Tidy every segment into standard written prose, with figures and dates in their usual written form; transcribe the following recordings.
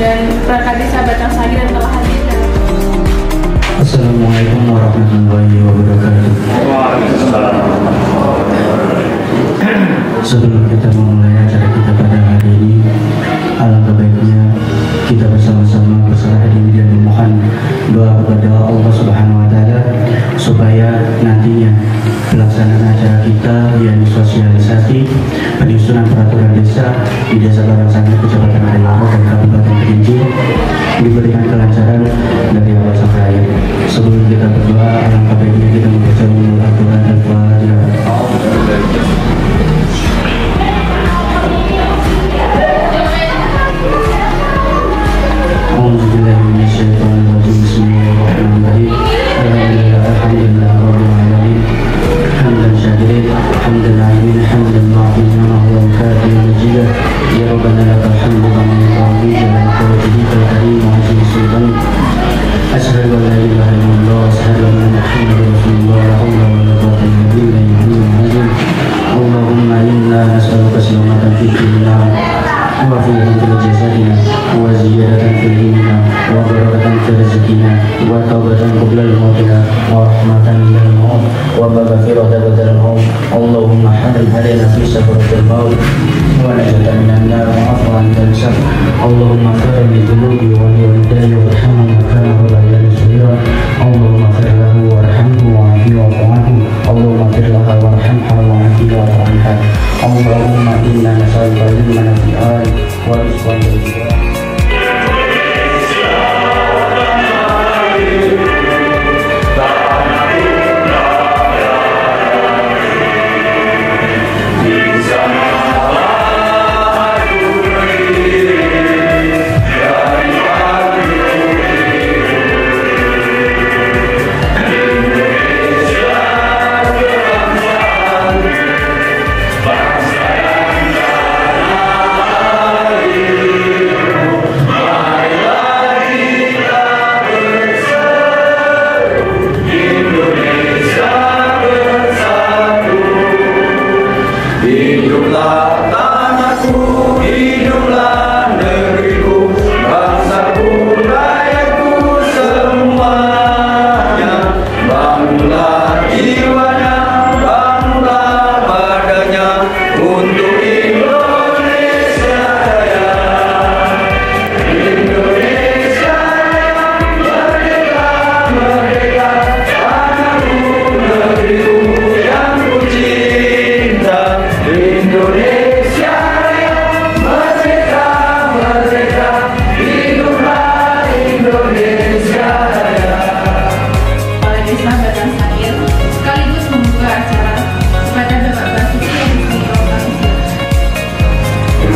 dan berkati sahabat yang sakit dan telah hadir. Assalamualaikum warahmatullahi wabarakatuh. Sebelum kita memulai acara kita pada hari ini, alangkah baiknya kita bersama-sama berserah diri dan memohon doa kepada Allah Subhanahu wa Ta'ala supaya nantinya pelaksanaan acara kita, yakni sosialisasi penyusunan peraturan desa di Desa Barangsangir, Kecamatan Adayana dan Kabupaten Kerinci diberikan kelancaran dari awal sampai akhir. Sebelum kita berdoa, alangkah baiknya kita membaca Al-Quran dan Al-Fatihah. Bismillahirrahmanirrahim. Alhamdulillah rabbil alamin. Hamdan syakirin, hamdan alimin, hamdan ma'afin, wa mukafin majidah. Ya Rabbana lakal hamdu kama yanbaghi li jalali wajhikal karim wa 'azimi sultanik. Asyhadu an la ilaha illallah wa asyhadu anna Muhammadar Rasulullah. La haula wa la quwwata illa billah. Allahumma inna nas'aluka salamatan fid dunya wa afiyatan fil jasadina wa ziyadatan fil ilmina wa barakatan fil rizqina wa taubatan qabla al-mautina wa rahmatan minal maut wa maghfiratan ba'da al-maut. Allahumma harim alaina fi sakaratil maut wa najatan minan nar wa afwan dan syar. Allahumma ighfir li dhunubi wa li walidayya warhamhum kama rabbayani shaghira. Allahumma ighfir lahu warhamhu wa'afihi wa'fu anhu. Allahumma ighfir laha warhamha wa'afihi wa'fu anha. Allahumma inna nas'aluka ilman nafi'an wa rizqan tayyiban.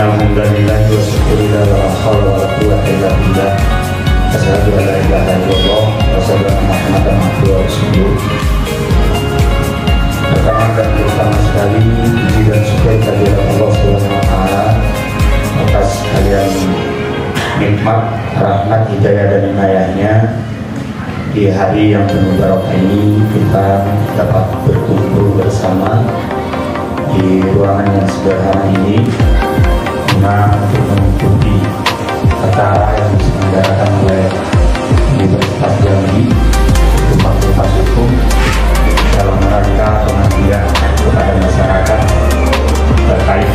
Alhamdulillah wa syukurillah wa la hawla wa la quwwata illa billah. Asyhadu an la ilaha illallah wa asyhadu anna Muhammadan abduhu wa rasuluh. Pertama dan terutama sekali puji dan syukur kehadirat Allah Subhanahu wa Ta'ala atas kalian nikmat, rahmat, hidayah dan inayahnya. Di hari yang penuh barokah ini kita dapat berkumpul bersama di ruangan yang sederhana ini untuk mengikuti acara yang diselenggarakan oleh Universitas Jambi untuk Fakultas Hukum dalam rangka pengabdian kepada masyarakat terkait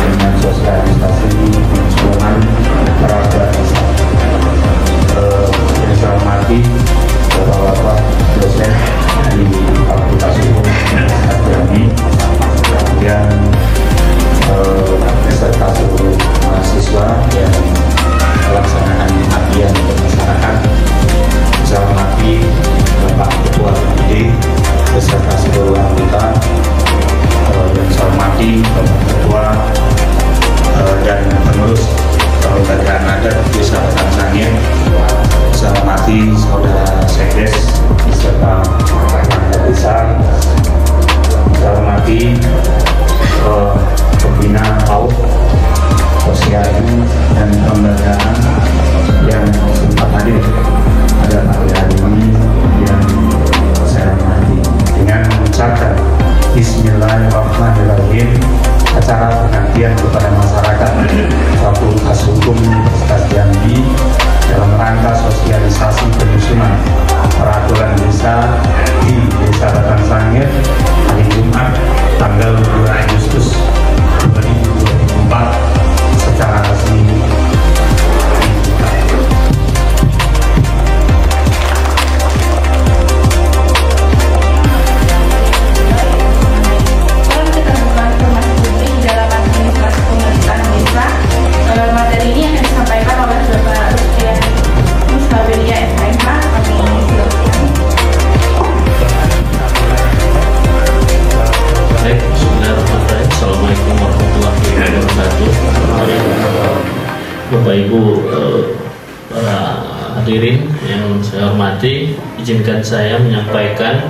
dengan sosialisasi penyusunan peraturan desa. Yang saya hormati Bapak-bapak dosen di Fakultas Hukum Universitas Jambi yang beserta seluruh mahasiswa yang pelaksanaan pengabdian untuk masyarakat. Saya hormati Bapak Ketua PPD beserta seluruh anggota, dan saya hormati Bapak Ketua dan pengurus Kelembagaan Adat Desa Barangsangir. Saya hormati Saudara Sekdes beserta perangkat desa. Saya hormati pembina PAUD, posyandu dan kelembagaan yang sempat hadir pada pagi hari ini yang saya hormati. Dengan mengucapkan Bismillahirrahmanirrahim, acara pengabdian kepada masyarakat Fakultas Hukum Universitas Jambi hormati, izinkan saya menyampaikan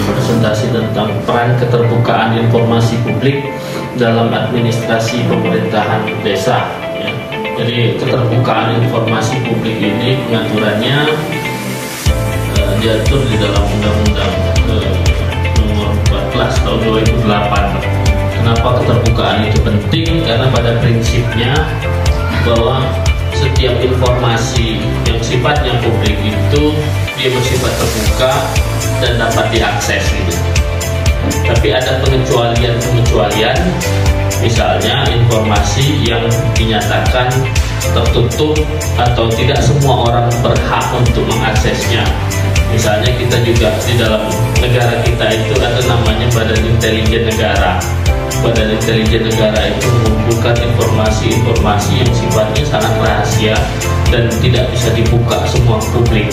presentasi tentang peran keterbukaan informasi publik dalam administrasi pemerintahan desa. Ya. Jadi keterbukaan informasi publik ini pengaturannya diatur di dalam Undang-Undang nomor 14 tahun 2008. Kenapa keterbukaan itu penting? Karena pada prinsipnya bahwa setiap informasi yang sifatnya publik itu dia bersifat terbuka dan dapat diakses gitu. Tapi ada pengecualian, misalnya informasi yang dinyatakan tertutup atau tidak semua orang berhak untuk mengaksesnya. Misalnya kita juga di dalam negara kita itu ada namanya Badan Intelijen Negara. Badan Intelijen Negara itu mengumpulkan informasi-informasi yang sifatnya sangat rahasia dan tidak bisa dibuka semua publik.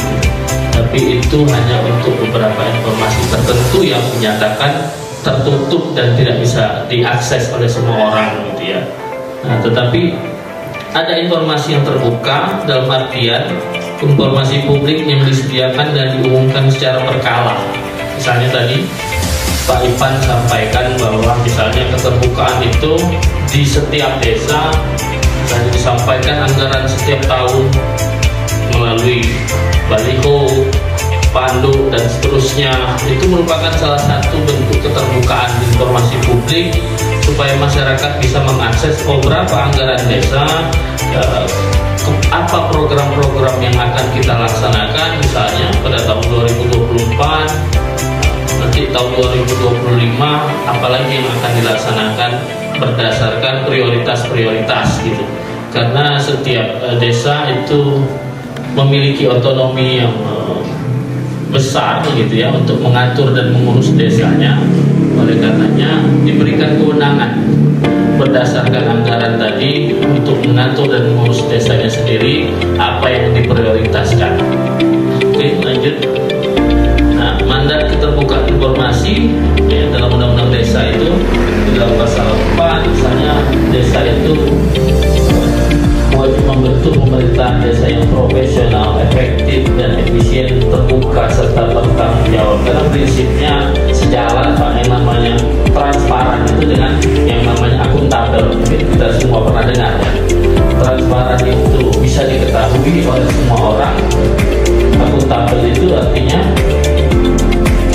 Tapi itu hanya untuk beberapa informasi tertentu yang dinyatakan tertutup dan tidak bisa diakses oleh semua orang gitu ya. Nah, tetapi ada informasi yang terbuka dalam artian informasi publik yang disediakan dan diumumkan secara berkala. Misalnya tadi Pak Ipan sampaikan bahwa misalnya keterbukaan itu di setiap desa misalnya disampaikan anggaran setiap tahun melalui baliho, panduk dan seterusnya. Itu merupakan salah satu bentuk keterbukaan informasi publik supaya masyarakat bisa mengakses berapa anggaran desa, apa program-program yang akan kita laksanakan misalnya pada tahun 2024, nanti tahun 2025, apalagi yang akan dilaksanakan berdasarkan prioritas-prioritas gitu. Karena setiap desa itu memiliki otonomi yang besar gitu ya untuk mengatur dan mengurus desanya. Oleh karenanya diberikan kewenangan berdasarkan anggaran tadi untuk mengatur dan mengurus desanya sendiri apa yang diprioritaskan. Oke, lanjut. Nah, mandat keterbukaan informasi ya, dalam Undang-Undang Desa itu di dalam pasal 4 misalnya desa itu wajib membentuk pemerintahan desa yang profesional, efektif dan efisien, terbuka serta bertanggung jawab. Karena prinsipnya sejalan Pak, yang namanya transparan itu dengan yang namanya akuntabel. Mungkin kita semua pernah dengar ya. Transparan itu bisa diketahui oleh semua orang. Akuntabel itu artinya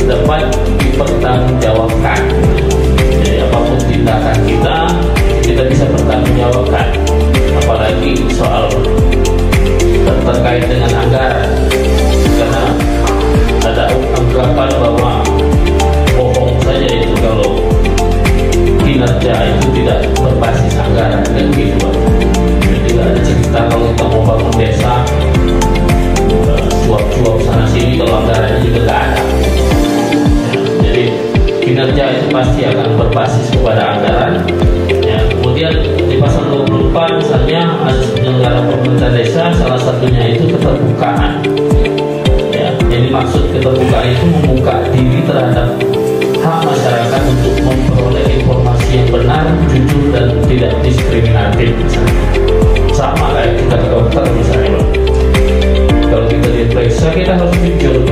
dapat dipertanggungjawabkan. Jadi apapun tindakan kita bisa bertanggungjawabkan. Apalagi soal terkait dengan anggaran, karena ada ungkapan bahwa bohong saja itu kalau kinerja itu tidak berbasis anggaran dan gitu. Jadi ada cerita kalau kita mau bangun desa suap-suap sana sini kalau anggarannya juga tidak ada. Jadi kinerja itu pasti akan berbasis kepada anggaran. Ya, kemudian di pasal 24 misalnya asas penyelenggara pemerintahan desa salah satunya itu keterbukaan. Ya, jadi maksud keterbukaan itu membuka diri terhadap hak masyarakat untuk memperoleh informasi yang benar, jujur dan tidak diskriminatif. Misalnya. Sama kayak kita ke dokter misalnya. Kalau kita diperiksa kita harus jujur.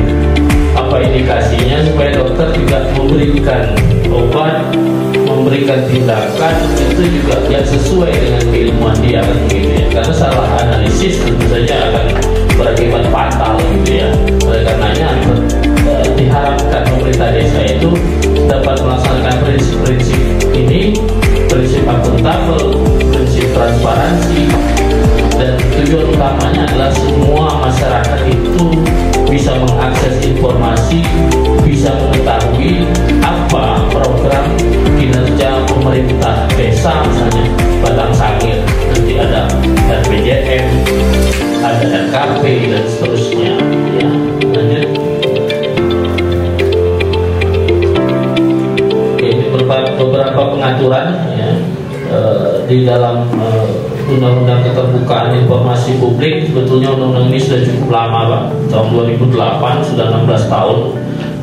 Apa indikasinya supaya dokter tidak memberikan obat, memberikan tindakan itu juga yang sesuai dengan keilmuan dia kan begitu ya. Karena salah analisis tentu saja akan berakibat fatal gitu ya. Oleh karenanya diharapkan pemerintah desa itu dapat melaksanakan prinsip-prinsip ini, prinsip akuntabel, prinsip transparansi, dan tujuan utamanya adalah semua masyarakat itu bisa mengakses informasi, bisa mengetahui apa program kinerja pemerintah desa misalnya Batang Sangir, nanti ada RPJM, ada RKP dan seterusnya ya. Lanjut. Ini beberapa pengaturan ya, di dalam Undang-Undang Keterbukaan Informasi Publik. Sebetulnya undang-undang ini sudah cukup lama Pak, tahun 2008, sudah 16 tahun.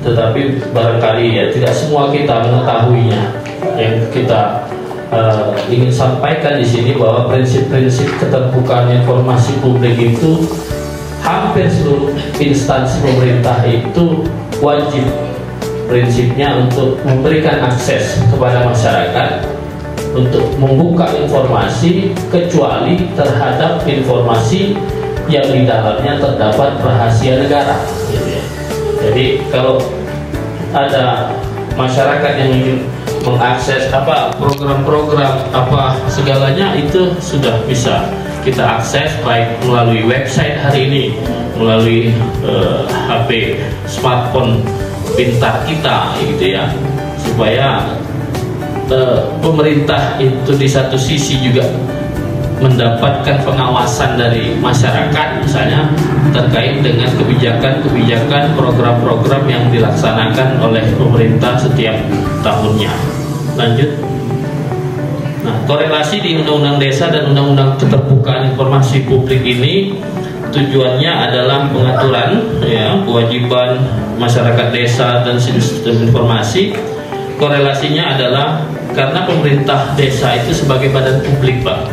Tetapi barangkali ya tidak semua kita mengetahuinya. Yang kita ingin sampaikan di sini bahwa prinsip-prinsip keterbukaan informasi publik itu hampir seluruh instansi pemerintah itu wajib prinsipnya untuk memberikan akses kepada masyarakat untuk membuka informasi kecuali terhadap informasi yang di dalamnya terdapat rahasia negara, gitu ya. Jadi kalau ada masyarakat yang ingin mengakses program-program segalanya itu sudah bisa kita akses baik melalui website hari ini, melalui HP smartphone pintar kita, gitu ya, supaya pemerintah itu di satu sisi juga mendapatkan pengawasan dari masyarakat, misalnya terkait dengan kebijakan-kebijakan, program-program yang dilaksanakan oleh pemerintah setiap tahunnya. Lanjut. Nah, korelasi di Undang-Undang Desa dan Undang-Undang Keterbukaan Informasi Publik ini tujuannya adalah pengaturan ya kewajiban masyarakat desa dan sistem informasi. Korelasinya adalah karena pemerintah desa itu sebagai badan publik, Pak.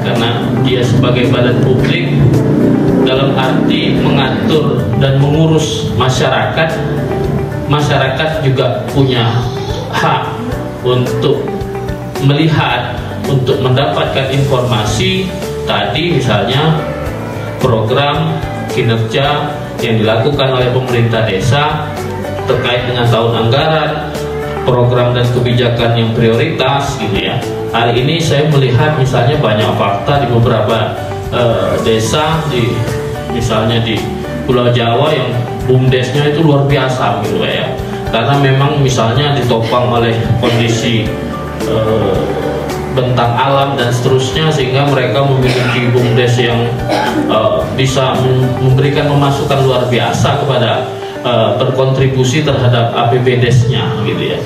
Karena dia sebagai badan publik dalam arti mengatur dan mengurus masyarakat, masyarakat juga punya hak untuk melihat, untuk mendapatkan informasi tadi, misalnya program kinerja yang dilakukan oleh pemerintah desa terkait dengan tahun anggaran, program dan kebijakan yang prioritas, gitu ya. Hari ini saya melihat misalnya banyak fakta di beberapa desa misalnya di Pulau Jawa yang BUMDesnya itu luar biasa, gitu ya. Karena memang misalnya ditopang oleh kondisi bentang alam dan seterusnya, sehingga mereka memiliki BUMDes yang bisa memberikan pemasukan luar biasa kepada berkontribusi terhadap APBDes-nya, gitu ya.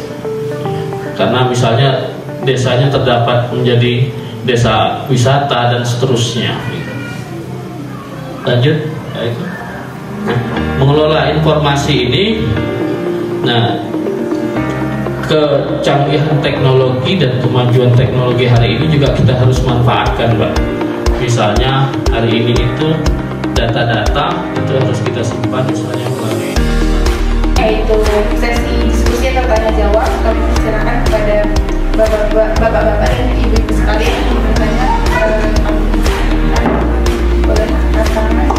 Karena misalnya desanya terdapat menjadi desa wisata dan seterusnya, gitu. Lanjut. Nah, mengelola informasi ini, nah, kecanggihan teknologi dan kemajuan teknologi hari ini juga kita harus manfaatkan, Pak. Misalnya hari ini itu data-data itu harus kita simpan misalnya melalui yaitu sesi diskusi atau tanya jawab. Kami persilakan kepada bapak-bapak dan ibu-ibu sekalian yang bertanya. Boleh angkat tangan.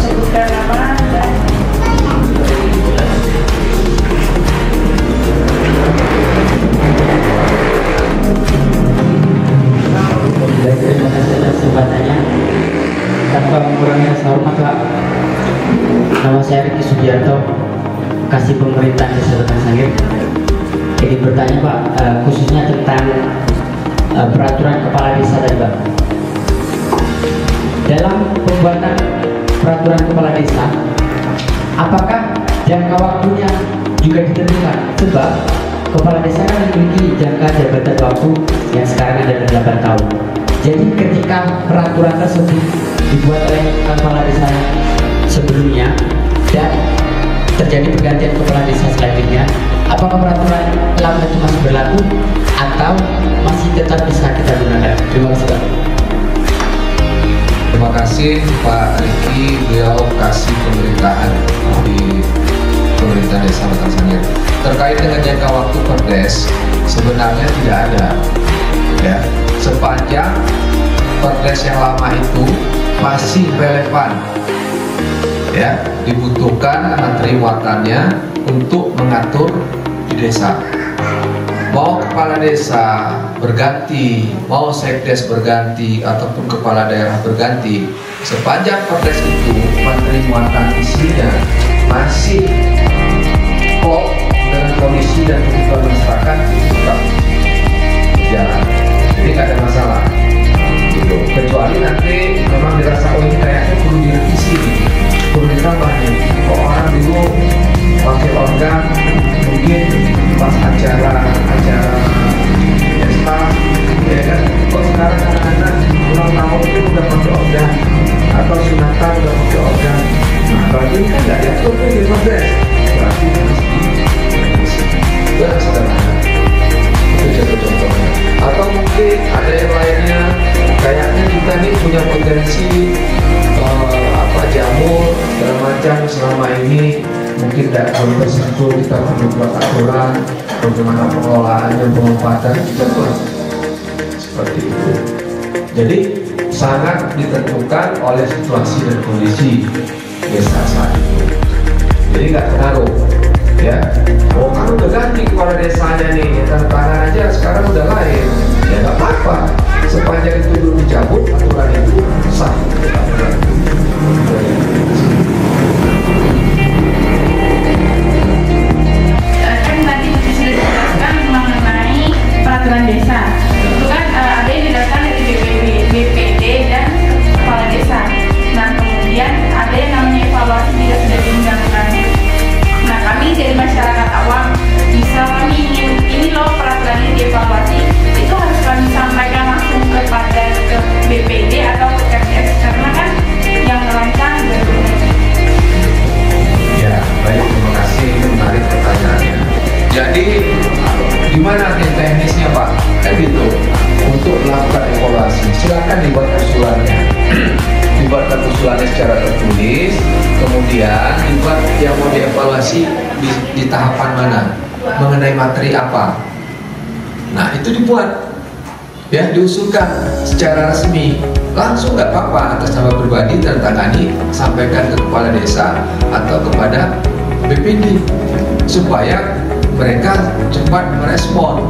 Sebutkan nama dan Baik, terima kasih atas kesempatannya. Tanpa mengurangi rasa hormat, Pak, nama saya Riki Sugiarto, Kasih Pemerintahan Desa Batang Sangir. Jadi bertanya, Pak, khususnya tentang peraturan kepala desa tadi, Pak. Dalam pembuatan peraturan kepala desa, apakah jangka waktunya juga ditentukan? Sebab kepala desa kan memiliki jangka jabatan waktu yang sekarang ada 8 tahun. Jadi ketika peraturan tersebut dibuat oleh kepala desa sebelumnya dan terjadi pergantian kepala desa selanjutnya, apakah peraturan lama itu masih berlaku atau masih tetap bisa kita gunakan? Terima kasih, Pak. Terima kasih Pak Riki, beliau Kasih Pemerintahan di Pemerintah Desa Batang Sangir. Terkait dengan jangka waktu Perdes, sebenarnya tidak ada, ya. Sepanjang Perdes yang lama itu masih relevan, ya, dibutuhkan menteri muatannya untuk mengatur di desa. Mau kepala desa berganti, mau sekdes berganti, ataupun kepala daerah berganti, sepanjang Perdes itu menteri muatan isinya masih kok dengan kondisi dan kebutuhan masyarakat tetap berjalan. Jadi nggak ada masalah, gitu. Kecuali nanti memang dirasa oh ini kayaknya perlu direvisi, perlu ditambah nih. Kok orang dulu wakil organ mungkin pas acara pesta, ya kan? Kok sekarang anak-anak ulang tahun itu udah pakai organ, atau sunatan udah pakai organ? betul kita perlu buat aturan bagaimana pengelolaannya, pengumpatan juga buat seperti itu. Jadi sangat ditentukan oleh situasi dan kondisi desa saat itu. Jadi nggak pengaruh, ya. Oh kan udah ganti kepala desanya nih, ya, tanda tangan aja sekarang udah lain, ya nggak apa-apa. Sepanjang itu belum dicabut, aturan itu sah. Kan tadi sudah dijelaskan mengenai peraturan desa. Itu kan ada yang dijelaskan dari BPD dan kepala desa. Nah kemudian ada yang namanya evaluasi juga sudah diundangkan. Nah kami dari masyarakat awam bisa kami ini loh peraturannya dievaluasi, itu harus kami sampaikan langsung kepada ke BPD atau ke RS karena kan yang merancang Ya, baik, terima kasih. Ini menarik pertanyaannya. Jadi, gimana teknisnya Pak? Kan gitu, untuk melakukan evaluasi, silakan dibuat usulannya. Dibuatkan usulannya secara tertulis, kemudian dibuat yang mau dievaluasi di tahapan mana, mengenai materi apa. Nah, itu dibuat. Ya, diusulkan secara resmi, langsung nggak apa-apa atas nama pribadi tertangani, sampaikan ke kepala desa atau kepada BPD supaya mereka cepat merespon.